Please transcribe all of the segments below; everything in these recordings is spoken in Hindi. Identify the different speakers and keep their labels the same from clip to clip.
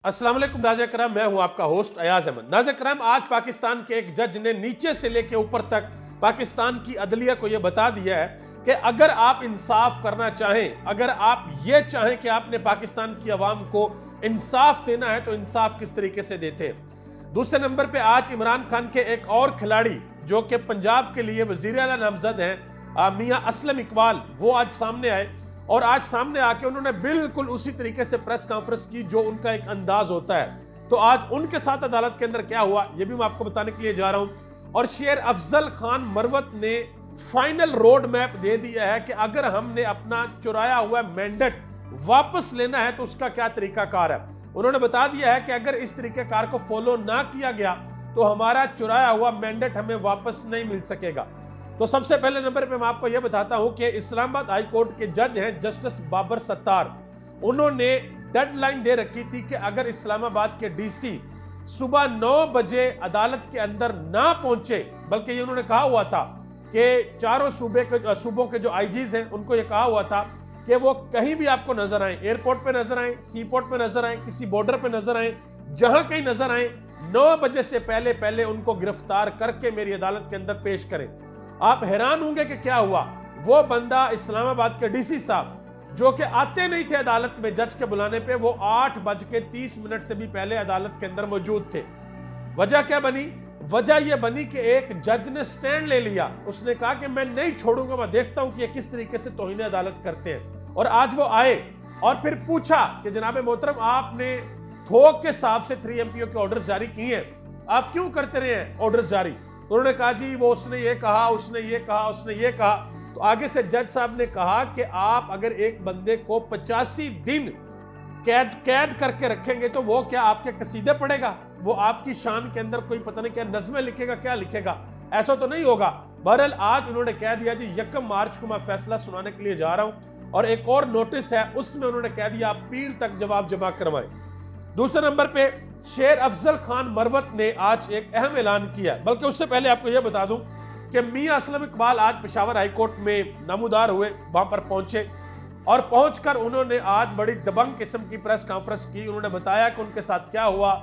Speaker 1: अस्सलाम वालेकुम नाज़रीन कराम, मैं हूं आपका होस्ट अयाज अहमद। नाज़रीन कराम, आज पाकिस्तान के एक जज ने नीचे से लेकर ऊपर तक पाकिस्तान की अदलिया को यह बता दिया है कि अगर आप इंसाफ करना चाहें, अगर आप ये चाहें कि आपने पाकिस्तान की आवाम को इंसाफ देना है तो इंसाफ किस तरीके से देते हैं। दूसरे नंबर पे आज इमरान खान के एक और खिलाड़ी जो कि पंजाब के लिए वज़ीर आला नामजद हैं, मियां असलम इकबाल, वो आज सामने आए और आज सामने आके उन्होंने बिल्कुल उसी तरीके से प्रेस कॉन्फ्रेंस की जो उनका एक अंदाज होता है। तो आज उनके साथ अदालत के अंदर क्या हुआ ये भी मैं आपको बताने के लिए जा रहा हूं। और शेर अफजल खान मरवत ने फाइनल रोड मैप दे दिया है कि अगर हमने अपना चुराया हुआ मैंडेट वापस लेना है तो उसका क्या तरीकाकार है। उन्होंने बता दिया है कि अगर इस तरीकाकार को फॉलो ना किया गया तो हमारा चुराया हुआ मैंडेट हमें वापस नहीं मिल सकेगा। तो सबसे पहले नंबर पे मैं आपको यह बताता हूं कि इस्लामाबाद हाई कोर्ट के जज हैं जस्टिस बाबर सत्तार, उन्होंने डेडलाइन दे रखी थी कि अगर इस्लामाबाद के डीसी सुबह 9 बजे अदालत के अंदर ना पहुंचे, बल्कि ये उन्होंने कहा हुआ था कि चारों सूबों के जो आईजीज हैं उनको ये कहा हुआ था कि वो कहीं भी आपको नजर आए, एयरपोर्ट पे नजर आए, सी पोर्ट पे नजर आए, किसी बॉर्डर पे नजर आए, जहां कहीं नजर आए, 9 बजे से पहले पहले उनको गिरफ्तार करके मेरी अदालत के अंदर पेश करें। आप हैरान होंगे कि क्या हुआ। वो बंदा इस्लामाबाद के डीसी साहब जो कि आते नहीं थे अदालत में जज के बुलाने पे, वो 8:30 से भी पहले अदालत के अंदर मौजूद थे। वजह क्या बनी? वजह यह बनी कि एक जज ने स्टैंड ले लिया। उसने कहा कि मैं नहीं छोड़ूंगा, मैं देखता हूं कि ये किस तरीके से तौहीन अदालत करते हैं। और आज वो आए और फिर पूछा कि जनाब मोहतरम, आपने थोक के हिसाब से 3 MPO के ऑर्डर्स जारी किए हैं, आप क्यों करते रहे हैं ऑर्डर्स जारी? उन्होंने कहा जी वो उसने ये कहा, उसने ये कहा, उसने ये कहा। तो आगे से जज साहब ने कहा कि आप अगर एक बंदे को 85 दिन कैद करके रखेंगे तो वो क्या आपके कसीदे पढ़ेगा? वो आपकी शान के अंदर कोई पता नहीं क्या नज़में लिखेगा, क्या लिखेगा? ऐसा तो नहीं होगा। बहरहाल आज उन्होंने कह दिया जी 1 मार्च को मैं फैसला सुनाने के लिए जा रहा हूं और एक और नोटिस है उसमें उन्होंने कह दिया आप पीर तक जवाब जमा करवाएं। दूसरे नंबर पे शेर अफजल खान मरवत ने आज एक अहम ऐलान किया, बल्कि उससे पहले आपको यह बता दूं कि मियां असलम इकबाल आज पेशावर हाई कोर्ट में नमूदार हुए, वहां पर पहुंचे और पहुंचकर उन्होंने आज बड़ी दबंग किस्म की प्रेस कॉन्फ्रेंस की। उन्होंने बताया कि उनके साथ क्या हुआ,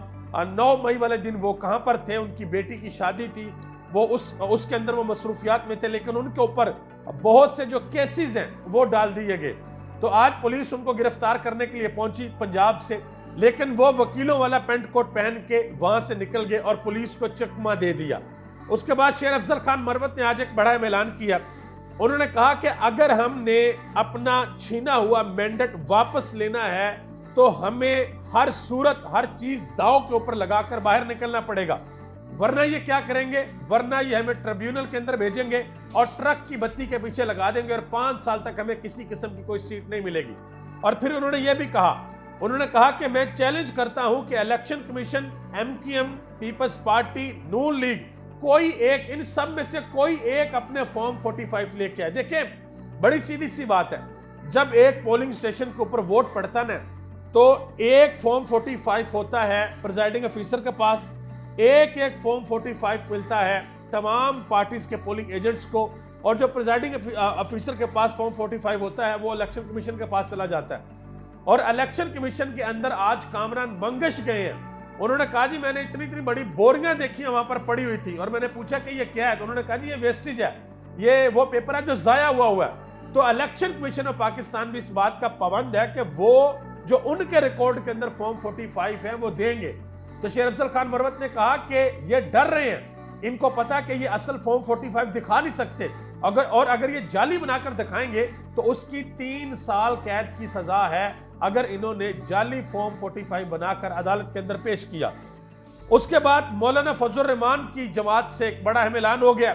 Speaker 1: 9 मई वाले दिन वो कहां पर थे, उनकी बेटी की शादी थी, वो उसके अंदर वो मसरूफियात में थे, लेकिन उनके ऊपर बहुत से जो केसेस हैं वो डाल दिए गए। तो आज पुलिस उनको गिरफ्तार करने के लिए पहुंची पंजाब से, लेकिन वो वकीलों वाला पेंट कोट पहन के वहां से निकल गए और पुलिस को चकमा दे दिया। उसके बाद शेर अफजल खान मरवत ने आज एक बड़ा ऐलान किया। उन्होंने कहा कि अगर हमने अपना छीना हुआ मैंडेट वापस लेना है तो हमें हर सूरत हर चीज दांव के ऊपर लगाकर बाहर निकलना पड़ेगा, वरना ये क्या करेंगे, वरना ये हमें ट्रिब्यूनल के अंदर भेजेंगे और ट्रक की बत्ती के पीछे लगा देंगे और 5 साल तक हमें किसी किस्म की कोई सीट नहीं मिलेगी। और फिर उन्होंने ये भी कहा, उन्होंने कहा कि मैं चैलेंज करता हूं कि election commission, MQM, people's party, Noon league, कोई एक, इन सब में से कोई एक अपने फॉर्म 45 लेके आए। देखिए बड़ी सीधी सी बात है, जब एक पोलिंग स्टेशन के ऊपर वोट पड़ता ना तो एक फॉर्म 45 होता है प्रिजाइडिंग ऑफिसर के पास, एक फॉर्म 45 मिलता है तमाम पार्टीज के पोलिंग एजेंट्स को, और जो प्रिजाइडिंग ऑफिसर के पास फॉर्म 45 होता है वो इलेक्शन कमीशन के पास चला जाता है। और इलेक्शन कमीशन के अंदर आज कामरान मंगश गए हैं। उन्होंने कहा जी मैंने इतनी बड़ी बोरियां देखी हैं वहां पर पड़ी हुई थी, और मैंने पूछा कि ये क्या है, तो उन्होंने कहा जी ये वेस्टेज है, ये वो पेपर है जो जाया हुआ है। तो इलेक्शन कमीशन ऑफ पाकिस्तान भी इस बात का पाबंद है कि वो जो उनके रिकॉर्ड के अंदर फॉर्म 45 है वो देंगे। तो शेर अफजल खान मरवत ने कहा कि ये डर रहे हैं, इनको पता कि ये असल फॉर्म 45 दिखा नहीं सकते, अगर ये जाली बनाकर दिखाएंगे तो उसकी 3 साल कैद की सजा है अगर इन्होंने जाली फॉर्म 45 बनाकर अदालत के अंदर पेश किया। उसके बाद मौलाना फजल रहमान की जमात से एक बड़ा अहम ऐलान हो गया।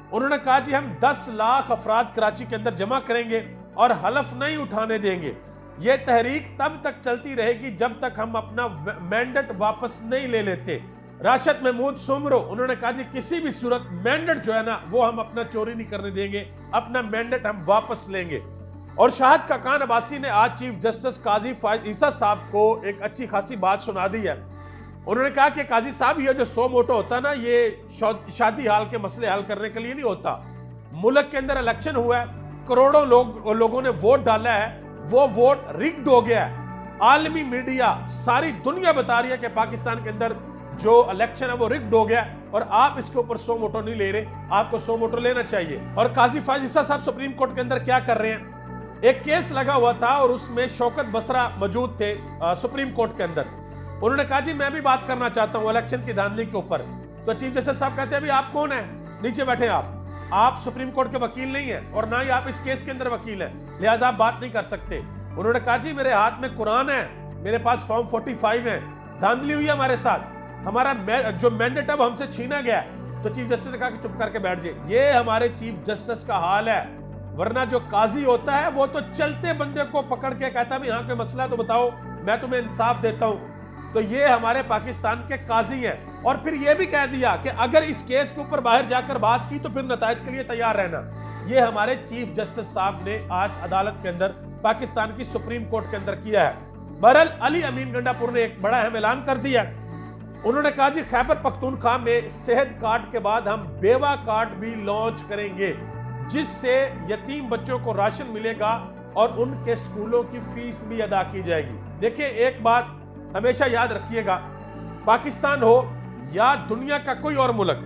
Speaker 1: उन्होंने कहा जी हम 10 लाख अफराद कराची के अंदर जमा करेंगे और हलफ नहीं उठाने देंगे। यह तहरीक तब तक चलती रहेगी जब तक हम अपना मैंडेट वापस नहीं ले लेते। राशिद महमूद सुमरो, उन्होंने कहा जी किसी भी सूरत मैंडेट जो है ना वो हम अपना चोरी नहीं करने देंगे, अपना मैंडेट हम वापस लेंगे। और शाहिद खाकान अब्बासी ने आज चीफ जस्टिस काजी फायद ईसा साहब को एक अच्छी खासी बात सुना दी है। उन्होंने कहा कि काजी साहब ये जो 100 मोटो होता है ना, ये शादी हाल के मसले हल करने के लिए नहीं होता। मुल्क के अंदर इलेक्शन हुआ है, करोड़ों लोगों ने वोट डाला है, वो वोट रिग्ड हो गया है। आलमी मीडिया, सारी दुनिया बता रही है कि पाकिस्तान के अंदर जो इलेक्शन है वो रिग्ड हो गया और आप इसके ऊपर सो मोटो नहीं ले रहे, आपको सो मोटो लेना चाहिए। और काजी फायज ईसा साहब सुप्रीम कोर्ट के अंदर क्या कर रहे हैं, एक केस लगा हुआ था और उसमें शौकत बसरा मौजूद थे सुप्रीम कोर्ट के अंदर। उन्होंने कहा जी मैं भी बात करना चाहता हूं इलेक्शन की धांधली के ऊपर। तो चीफ जस्टिस साहब कहते हैं अभी आप कौन है, नीचे बैठे आप सुप्रीम कोर्ट के वकील नहीं है और ना ही आप इस केस के अंदर वकील है, लिहाजा आप बात नहीं कर सकते। उन्होंने कहा जी मेरे हाथ में कुरान है, मेरे पास फॉर्म 45 है, धांधली हुई है हमारे साथ, हमारा जो मैंडेट अब हमसे छीना गया। तो चीफ जस्टिस ने कहा कि चुप करके बैठ जाइए। ये हमारे चीफ जस्टिस का हाल है, वरना जो काजी होता है वो तो चलते बंदे को पकड़ के कहता भी हाँ कोई मसला है तो बताओ, मैं तुम्हें इंसाफ देता हूं। तो ये हमारे पाकिस्तान के काजी हैं। और फिर ये भी कह दिया कि अगर इस केस के ऊपर बाहर जाकर बात की तो फिर नताइज के लिए तैयार रहना। ये हमारे चीफ जस्टिस साहब ने आज अदालत के अंदर पाकिस्तान की सुप्रीम कोर्ट के अंदर किया है। बहरहाल अली अमीन गंडापुर ने एक बड़ा अहम ऐलान कर दिया। उन्होंने कहा जी खैबर पख्तूनख्वा में सेहत कार्ड के बाद हम बेवा कार्ड भी लॉन्च करेंगे, जिससे यतीम बच्चों को राशन मिलेगा और उनके स्कूलों की फीस भी अदा की जाएगी। देखिए एक बात हमेशा याद रखिएगा, पाकिस्तान हो या दुनिया का कोई और मुल्क,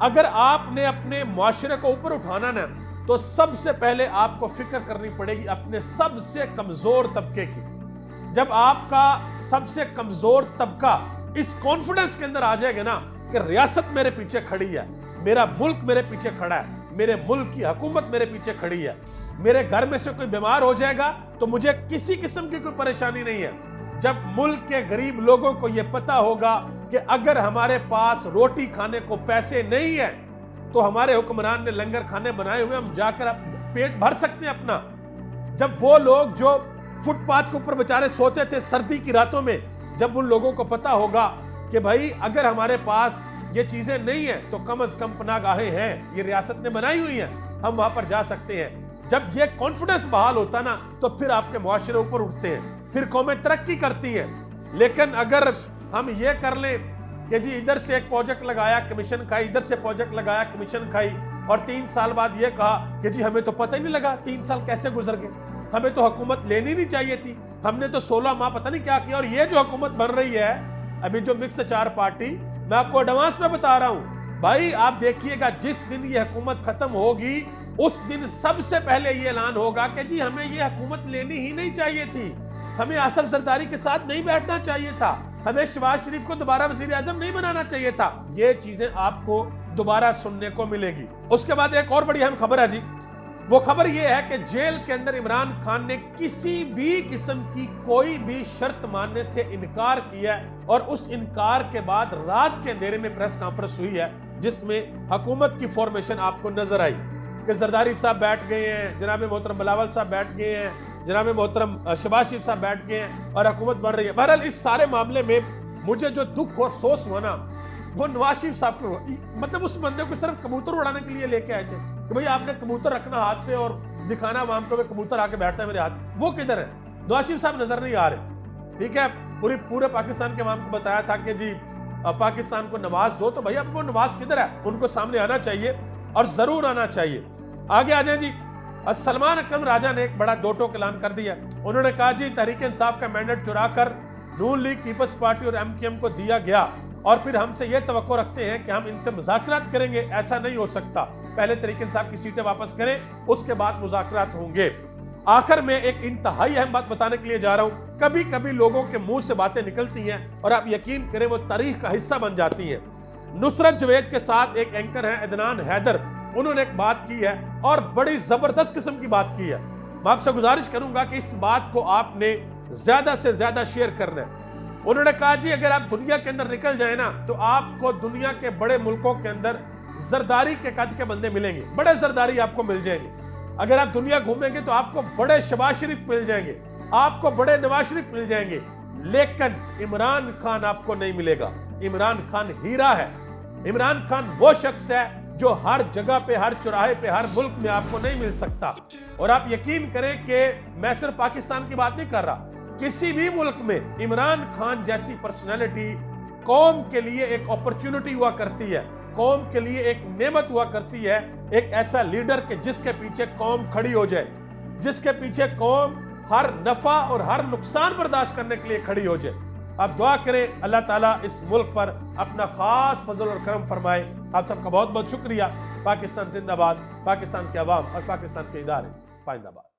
Speaker 1: अगर आपने अपने मुआशरे को ऊपर उठाना ना तो सबसे पहले आपको फिक्र करनी पड़ेगी अपने सबसे कमजोर तबके की। जब आपका सबसे कमजोर तबका इस कॉन्फिडेंस के अंदर आ जाएगा ना कि रियासत मेरे पीछे खड़ी है, मेरा मुल्क मेरे पीछे खड़ा है, मेरे मुल्क की हुकूमत मेरे पीछे खड़ी है, मेरे घर में से कोई बीमार हो जाएगा तो मुझे किसी किस्म की कोई परेशानी नहीं है। जब मुल्क के गरीब लोगों को यह पता होगा कि अगर हमारे पास रोटी खाने को पैसे नहीं है तो हमारे हुक्मरान ने लंगर खाने बनाए हुए, हम जाकर पेट भर सकते हैं अपना। जब वो लोग जो फुटपाथ के ऊपर बेचारे सोते थे सर्दी की रातों में, जब उन लोगों को पता होगा कि भाई अगर हमारे पास ये चीजें नहीं है तो कम से कम पनाहगाहें हैं, ये रियासत ने बनाई हुई हैं, हम वहां पर जा सकते हैं। जब ये कॉन्फिडेंस बहाल होता ना तो फिर आपके मुआशरे ऊपर उठते हैं, फिर कौमें तरक्की करती हैं। लेकिन अगर हम ये कर लें कि जी इधर से एक प्रोजेक्ट लगाया कमीशन खाई, इधर से प्रोजेक्ट लगाया कमीशन खाई, और 3 साल बाद ये कहा कि जी हमें तो पता ही नहीं लगा 3 साल कैसे गुजर गए, हमें तो हुकूमत लेनी नहीं चाहिए थी, हमने तो 16 माह पता नहीं क्या किया। और ये जो हुकूमत बन रही है अभी जो मिक्स 4 पार्टी, मैं आपको एडवांस में बता रहा हूं भाई, आप देखिएगा जिस दिन ये हुकूमत खत्म होगी उस दिन सबसे पहले ये ऐलान होगा कि जी हमें ये हुकूमत लेनी ही नहीं चाहिए थी, हमें आसफ जरदारी के साथ नहीं बैठना चाहिए था, हमें शहबाज शरीफ को दोबारा वजीर आजम नहीं बनाना चाहिए था। ये चीजें आपको दोबारा सुनने को मिलेगी। उसके बाद एक और बड़ी अहम खबर है जी, वो खबर ये है कि जेल के अंदर इमरान खान ने किसी भी किस्म की कोई भी शर्त मानने से इनकार किया है और उस इनकार के बाद रात के अंधेरे में प्रेस कॉन्फ्रेंस हुई है जिसमें हुकूमत की फॉर्मेशन आपको नजर आई कि जरदारी साहब बैठ गए हैं, जनाब मोहतरम बिलावल साहब बैठ गए हैं, जनाब मोहतरम शहबाज शरीफ साहब बैठ गए हैं और हुकूमत बन रही है। बहरहाल इस सारे मामले में मुझे जो दुख और अफसोस हुआ ना वो नवाज शरीफ साहब को, मतलब उस बंदे को सिर्फ कबूतर उड़ाने के लिए लेके आए थे कि भाई आपने कबूतर रखना हाथ पे और दिखाना आवाम को कबूतर आके बैठता है मेरे हाथ, वो किधर है? नवाज शरीफ साहब नजर नहीं आ रहे। ठीक है, पूरे पाकिस्तान के आवाम को बताया था कि जी पाकिस्तान को नवाज दो, तो भैया वो नवाज किधर है? उनको सामने आना चाहिए और जरूर आना चाहिए। आगे आ जाए जी, सलमान अकरम राजा ने एक बड़ा 2 टोक ऐलान कर दिया। उन्होंने कहा जी तहरीक इंसाफ का मैंडेट चुरा कर नून लीग, पीपल्स पार्टी और एमकेएम को दिया गया और फिर हमसे यह तवक्को रखते हैं कि हम इनसे मुज़ाकरात करेंगे, ऐसा नहीं हो सकता। पहले तहरीक इंसाफ की सीटें वापस करें, उसके बाद मुज़ाकरात होंगे। आखिर में एक इंतहाई अहम बात बताने के लिए जा रहा हूं। कभी कभी लोगों के मुंह से बातें निकलती हैं और आप यकीन करें वो तारीख का हिस्सा बन जाती हैं। नुसरत जवेद के साथ एक एंकर है अदनान हैदर, उन्होंने एक बात की है और बड़ी जबरदस्त किस्म की बात की है। मैं आपसे गुजारिश करूंगा कि इस बात को आपने ज्यादा से ज्यादा शेयर करना है। उन्होंने कहा जी अगर आप दुनिया के अंदर निकल जाए ना तो आपको दुनिया के बड़े मुल्कों के अंदर जरदारी के कद के बंदे मिलेंगे, बड़े जरदारी आपको मिल जाएंगे। अगर आप दुनिया घूमेंगे तो आपको बड़े शहबाज शरीफ मिल जाएंगे, आपको बड़े नवाज शरीफ मिल जाएंगे, लेकिन इमरान खान आपको नहीं मिलेगा। इमरान खान हीरा है। इमरान खान वो शख्स है जो हर जगह पे, हर चौराहे पे, हर मुल्क में आपको नहीं मिल सकता। और आप यकीन करें कि मैं सिर्फ पाकिस्तान की बात नहीं कर रहा, किसी भी मुल्क में इमरान खान जैसी पर्सनैलिटी कौम के लिए एक अपॉर्चुनिटी हुआ करती है, कौम के लिए एक नेमत हुआ करती है। एक ऐसा लीडर के जिसके पीछे कौम खड़ी हो जाए, जिसके पीछे कौम हर नफा और हर नुकसान बर्दाश्त करने के लिए खड़ी हो जाए। आप दुआ करें अल्लाह ताला इस मुल्क पर अपना खास फजल और करम फरमाए। आप सबका बहुत बहुत शुक्रिया। पाकिस्तान जिंदाबाद, पाकिस्तान के अवाम और पाकिस्तान के इदारे पाइंदाबाद।